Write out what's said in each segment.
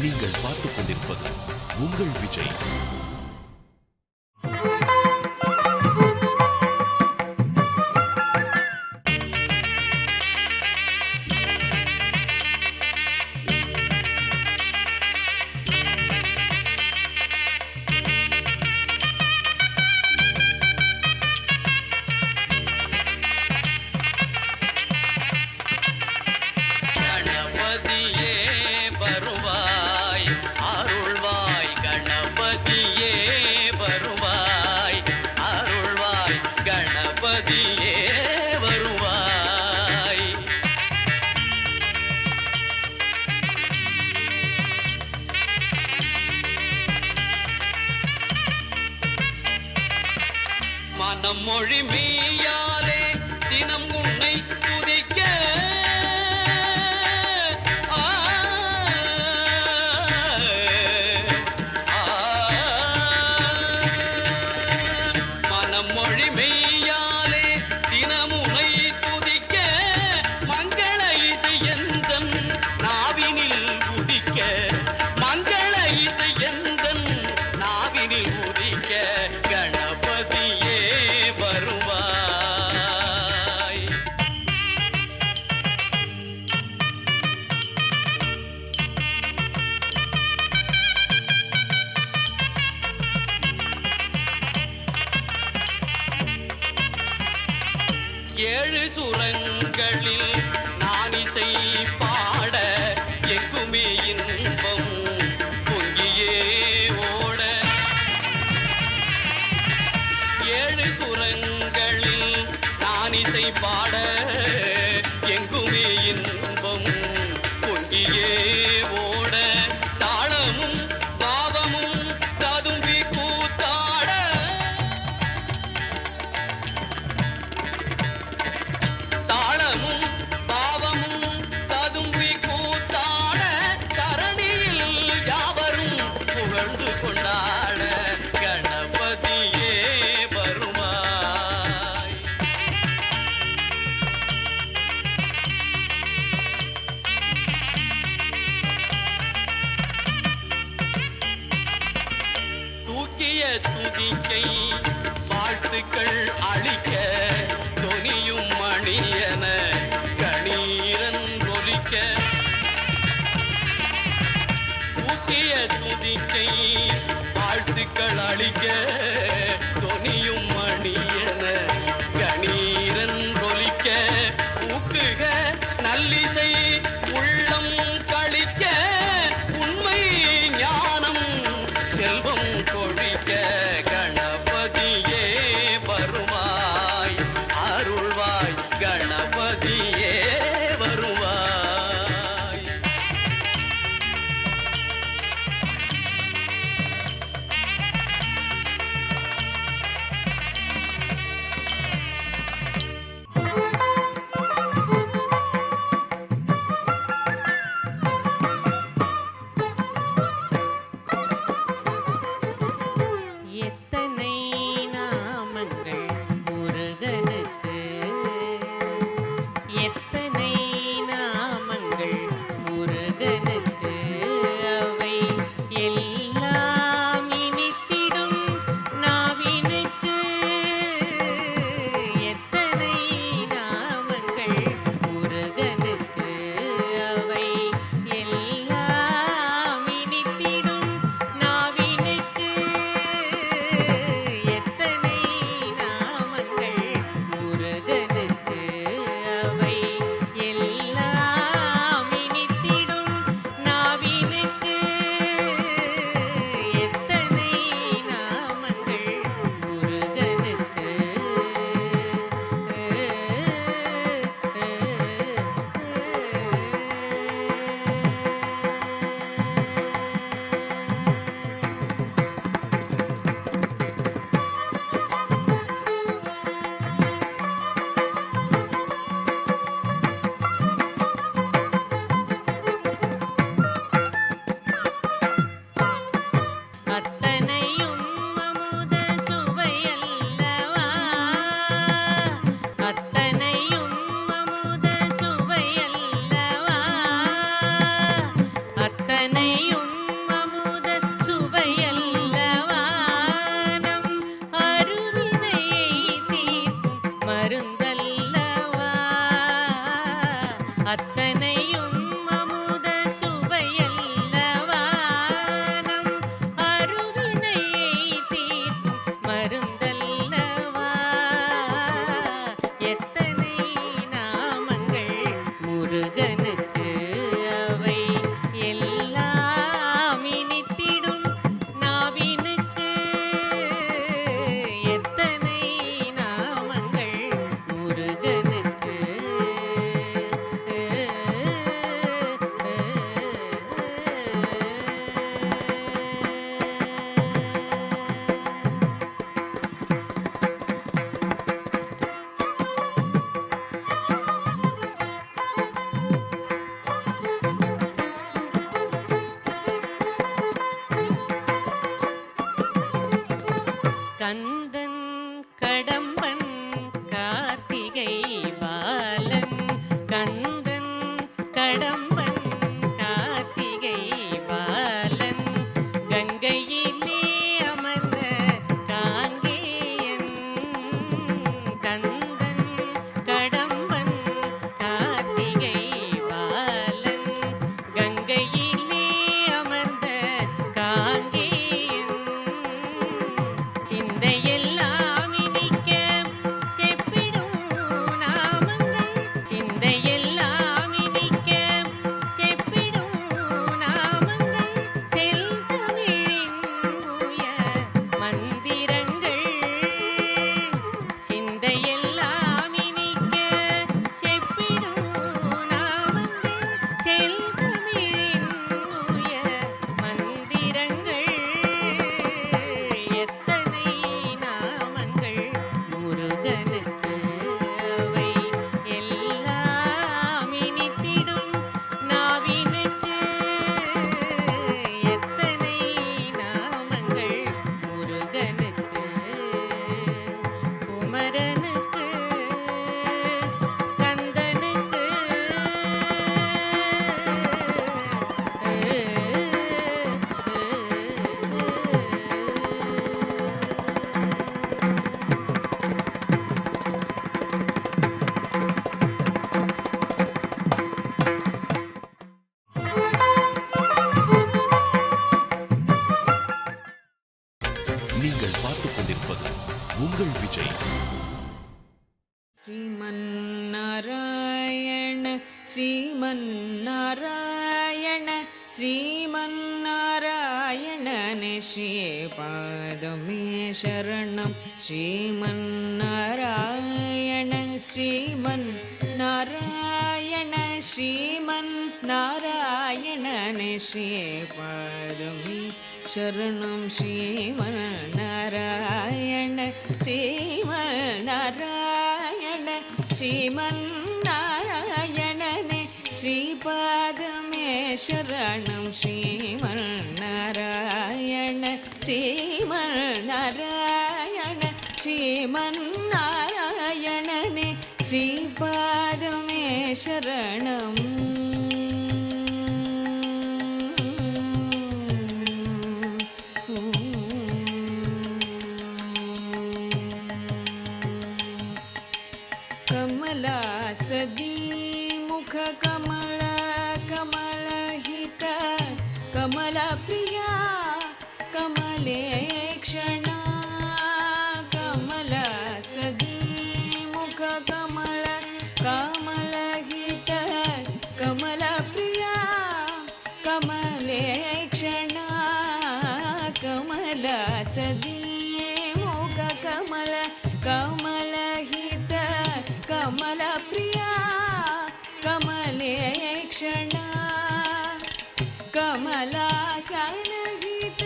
நீங்கள் பார்த்துக் கொண்டிருப்பது உங்கள் விஜய். மனம் மொழி மெய்யாலே தினம் உன்னை துதிக்க மனம் மொழி மெய்யாலே தினம் உன்னை துதிக்க மங்கள இசை எந்தன் நாவினில் உதிக்க மங்கள இசை எந்தன் நாவினில் உதிக்க கணபதியே வருவாய். ஏழு சுரங்களில் நான் இசை பாட எங்குமே இன்பம் பொங்கியே ஓட ஏழு சுரங்களில் நான் இசை பாட எங்குமே இன்பம் பொங்கியே ஓட தாளமும் பாவமும் ததும்பி கூத்தாட தாளமும் பாவமும் ததும்பி கூத்தாட தரணியில் யாவரும் புகழ்ந்து கொண்டாட கணபதியே வருவாய். தூக்கிய துதிக்கை வாழ்த்துக்கள் அளிக்க தொனியும் மணியன கணீரன் ஒலிக்க தூக்கிய துதிக்கை வாழ்த்துக்கள் அளிக்க தொனியும் மணியன கணீரன் ஒலிக்க ஊக்குக நல்லிசை உள்ளம் கழிக்க உண்மை ஞானம் செல்வம் கொழிக்க கணபதியே வருவாய் அருள்வாய் கணபதியே வருவாய். எத்தனை நாமங்கள் முருகனுக்கு, எத்தனை நாமங்கள் முருகனுக்கு, அவை எல்லாம் இனித்திடும் நாவினுக்கு. எத்தனை நாமங்கள் முருகனுக்கு, அவை எல்லாம் இனித்திடும் நாவினுக்கு. எத்தனை நாமங்கள் முருகனுக்கு, அவை எல்லாம் இனித்திடும் நாவினுக்கு. எத்தனை நாமங்கள் முருகனுக்கு. அத்தனையும் அமுத சுவையல்லவா, அத்தனையும் அமுத சுவையல்லவா, அத்தனையும் கந்தன் கடம்பன் கார்த்திகை பாலன் கந்தன் கடம்பன் கார்த்திகை பாலன் கங்கையிலே அமர்ந்த காங்கேயன் கந்தன் கடம்பன் கார்த்திகை பாலன் கங்கையிலே அமர்ந்த காங்கேயன் சிந்தையெல்லாம் இனிக்க செப்பிடும் நாமங்கள் சிந்தையெல்லாம் இனிக்க செப்பிடும் நாமங்கள் செல்தமிழின் தூய மந்திரங்கள் சிந்தையெல்லாம் இனிக்க செப்பிடும் நாமங்கள் செல்தமிழின் தூய மந்திரங்கள் எத்தனை நாமங்கள் முருகனுக்கு அவை எல்லாம் இனித்திடும் நாவினுக்கு எத்தனை நாமங்கள் முருகனுக்கு குமரனுக்கு கந்தனுக்கு நீங்கள் பார்த்துக் கொண்டிருப்பது உங்கள் விஜய். श्रीमन्नारायण श्रीमन्नारायण श्रीमन्नारायण निश्चेपादमे शरणं श्रीमन्नारायण श्रीमन्नारायण श्रीमन्नारायण निश्चेपादमे शरणं श्रीमन्नारायण श्रीमन्नारायण श्रीमन्नारायणने श्रीपादमे शरणं श्रीमन्नारायण श्रीमन्नारायण श्रीमन्नारायणने श्रीपादमे शरणं कमलासदी मुख कमल कमलहित कमलप्रिया कमलेक्षणा कमलासदी मुख कमल कमलहित कमलप्रिया कमलेक्षणा कमलासदी मुख कमल कमलहित कमलप्रिया कमलेक्षणा कमलासनहित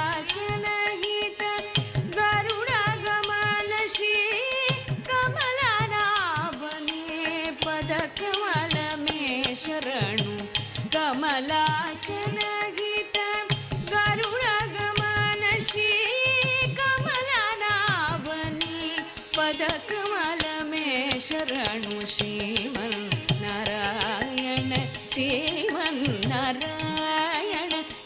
कमलासनहित गरुडगमनश्री कमलनाभने पदकमल मे शरणु कमलासनहित गरुडगमनश्री कमलनाभने पदकमल मे शरणु श्रीमन्नारायण श्रीमन्नारायण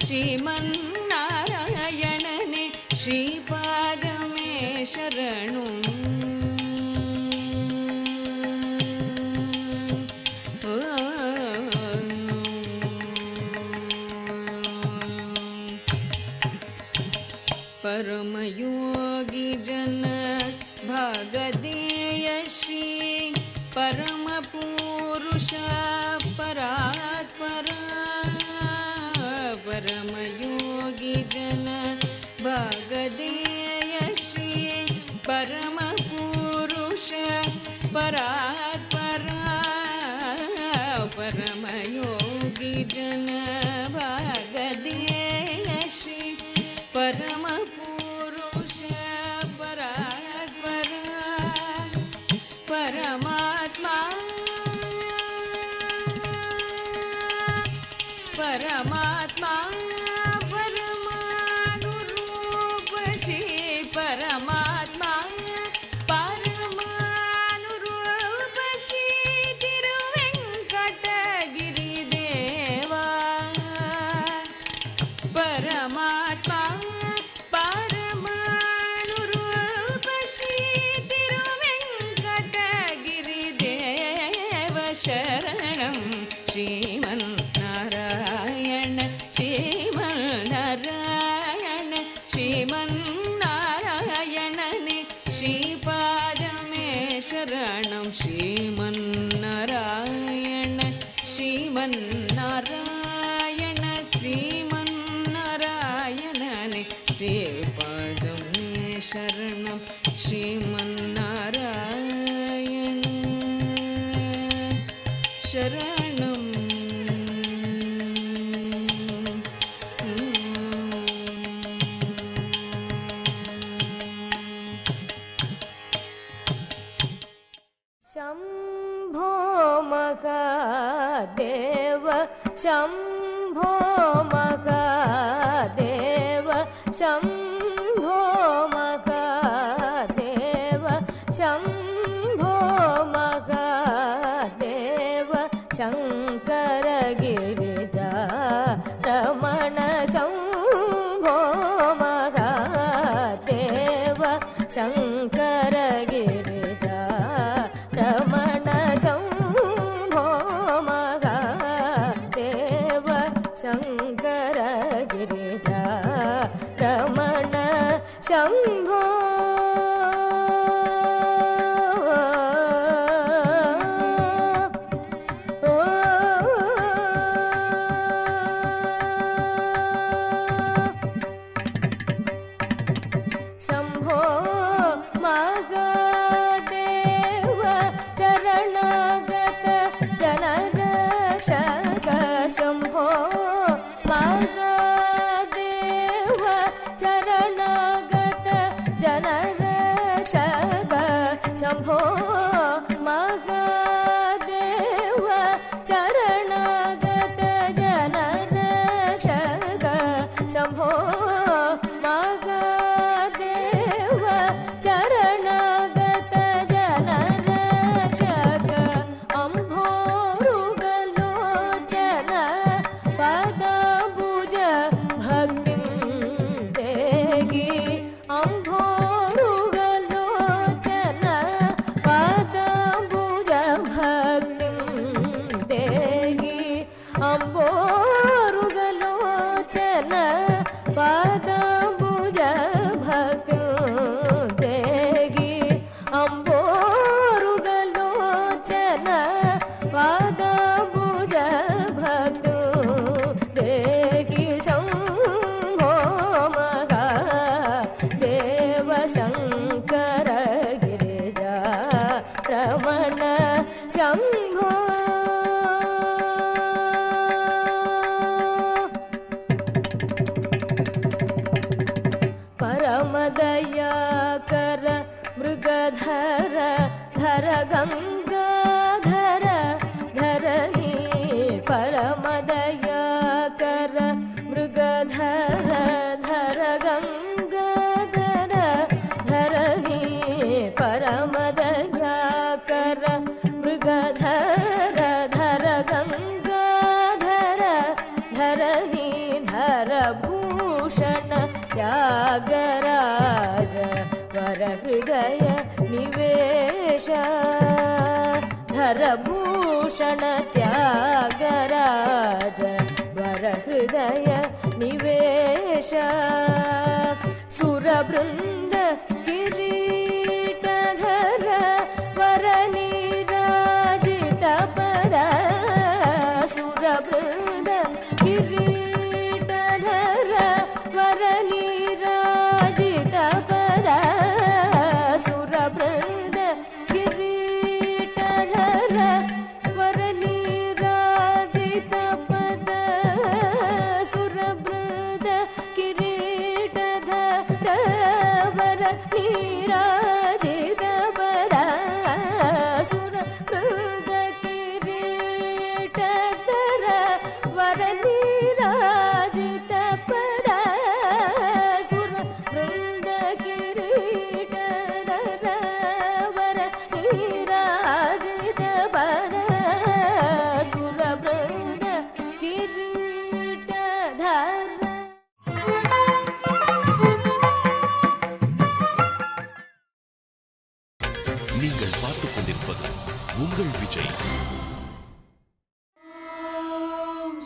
श्रीमन्नारायणने श्रीपादमे शरणु परमयोगी जन भागदेय श्री परम पुरुष परात्परा परमयोगी जन भागदेय श्री परम पुरुष परात्परा परमयोगी जन भागदेय श्री परम पुरुष परात्परा परमात्मा परमात्मा சரணம் ஸ்ரீமன் நாராயண ஸ்ரீமன் நாராயண ஸ்ரீமன் நாராயணனே ஸ்ரீபாதமே சரணம் ஸ்ரீமன் நாராயண ஸ்ரீமன் நாராயண ஸ்ரீமன் நாராயணனே ஸ்ரீபாதமே சரணம் ஸ்ரீமன் நாராயண சரணம் शम्भो महादेव शम्भो महादेव शम्भो महादेव शम्भो महादेव शङ्कर गिरिजा रमण शम्भो महादेव शङ्कर गिरिजा रमण शम्भो महादेव शङ्कर गिरिजा रमण शम्भो शम्भो महादेव चरणागत जनरक्षक शम्भो महादेव चरणागत जनरक्षक शम्भो महादेव चरणागत जनरक्षक शम्भो महादेव चरणागत जनरक्षक अम्भोरुगलोचन पदाबुज भक्तिं देहि अम्भोरुगलोचन पदाबुज भक्तिं देहि अम्भोरुगलोचन पदाबुज भक्तिं देहि अम्भोरुगलोचन पदाबुज भक्तिं देहि शम्भो महादेव शङ्कर गिरिजा रमण शम्भो परमदयाकर मृगधर धर गङ्गाधर धरणी परमदयाकर मृगधर धर गङ्गाधर धरणी परमदयाकर मृगधर धर गङ्गाधर धरणी धर भूषण त्यागराज वर हृदय निवेश धर भूषण त्यागराज वर हृदय निवेश सुरवृन्द किरीटधर वर नीराजित पद सुरवृन्द किरीटधर वर नीराजित पद सुरवृन्द किरीटधर वर नीराजित पद सुरवृन्द किरीटधर वर नीराजित पद सुरवृन्द किरीटधर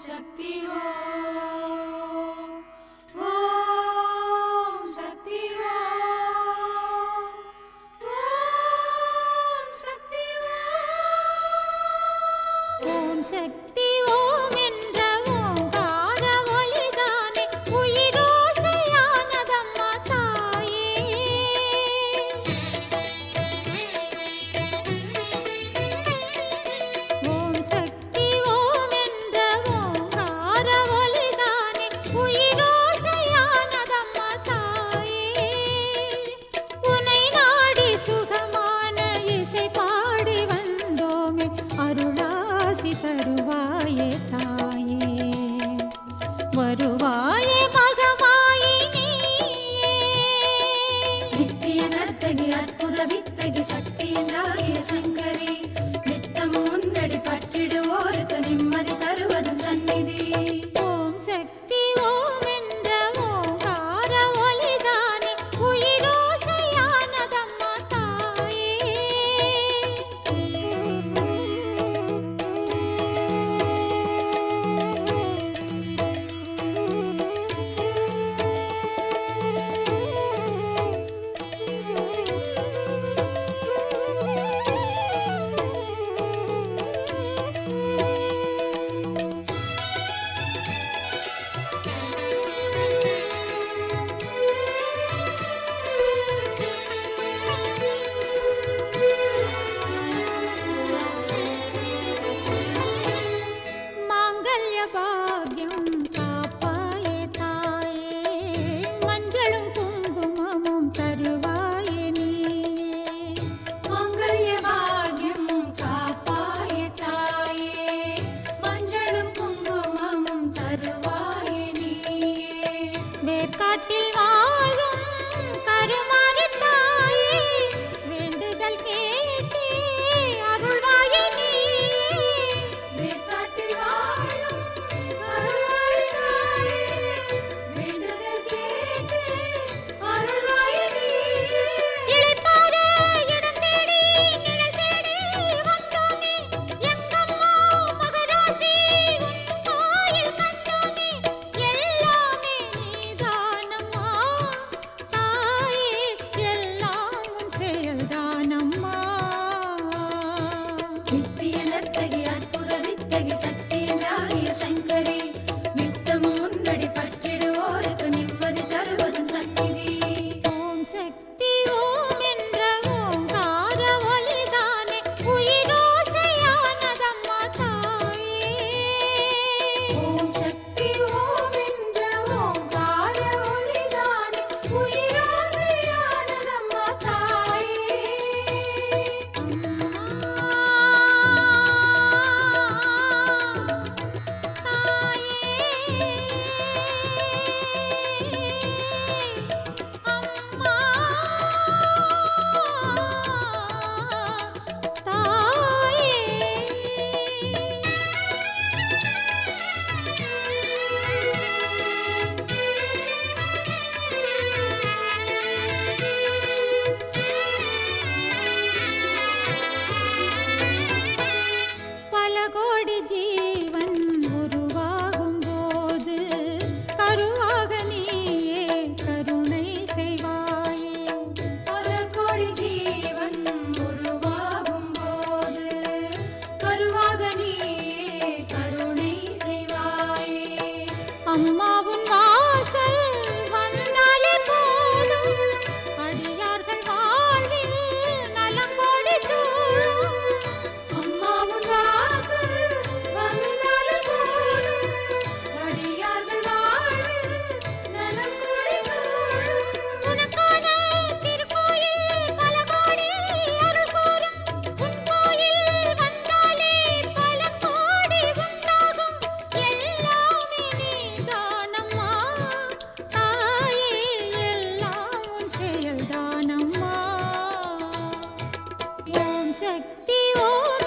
சக்தி ஓம் சக்தி ஓம் சக்தி ஓம் சக்தி ஓம் என்ற ஓங்கார ஒலிதானே உயிரோசையானதம்மா தாயே. ஓம் சக்தி ஓம் என்ற ஓங்கார ஒலிதானே உயிரோசையானதம்மா தாயே. உனை நாடி சுகமான இசை பாடி வந்தோமே அருளாசி தருவாயே தாயே. வருவாயே மகமாயி நீயே. நித்திய நர்த்தகி அற்புத வித்தகி சக்தி என்றாகிய சங்கரி. நித்தம் முன்னடி பற்றிடுவோருக்கு நிம்மதி தருவதும் சந்நிதி. ஓம் சக்தி ஓம் என்ற ஓங்கார ஒலிதானே உயிரோசையானதம்மா தாயே. மாங்கல்ய பாக்யம் காப்பாயே தாயே. மஞ்சளும் குங்குமமும் தருவாயே நீயே. மாங்கல்ய பாக்யம் காப்பாயே தாயே. மஞ்சளும் குங்குமமும் தருவாயே நீயே. வேர்க்காட்டில் வாழும் கருமாரி தாயே. வேண்டுதல் கேட்டே அருள்வாயே நீயே. வேர்க்காட்டில் வாழும் கருமாரி தாயே. வேண்டுதல் கேட்டே அருள்வாயே நீயே. இளைப்பாற இடம் தேடி நிழல் தேடி வந்தோமே. எங்கம்மா மகராசி உன் கோயில் கண்டோமே. எல்லாமே நீதானம்மா தாயே. எல்லாம் உன் செயல்தானம்மா. நித்திய நர்த்தகி அற்புத வித்தகி சக்தி என்றாகிய சங்கரி. நித்தம் முன்னடி பற்றிடுவோருக்கு நிம்மதி தருவதும் சந்நிதி. ஓம் சக்தி ஓம் என்ற ஓங்கார ஒலிதானே உயிரோசையானதம்மா தாயே. ஓம் சக்தி ஓம் என்ற ஓங்கார ஒலிதானே உயிரோசையானதம்மா தாயே. அம்மா தாயே. பல கோடி ஜீவன் உருவாகும் போது கருவாக நீயே கருணை செய்வாயே. பல கோடி ஜீவன் உருவாகும் போது கருவாக நீயே கருணை செய்வாயே. அம்மாவும் வாசல் வந்தாலே போதும் அடியார்கள் வாழ்வில் நலங்கோடி சூழும். அம்மாவும் வாசல் வந்தாலே போதும் அடியார்கள் வாழ்வில் நலங்கோடி சூழும். உனக்கான திருக்கோயில் பல கோடி அருள் கூறும். உன் கோயில் வந்தாலே பல கோடி உண்டாகும். எல்லாமே நீதானம்மா தாயே. எல்லாம் உன் செயல்தானம்மா. ஓம் சக்தி ஓம்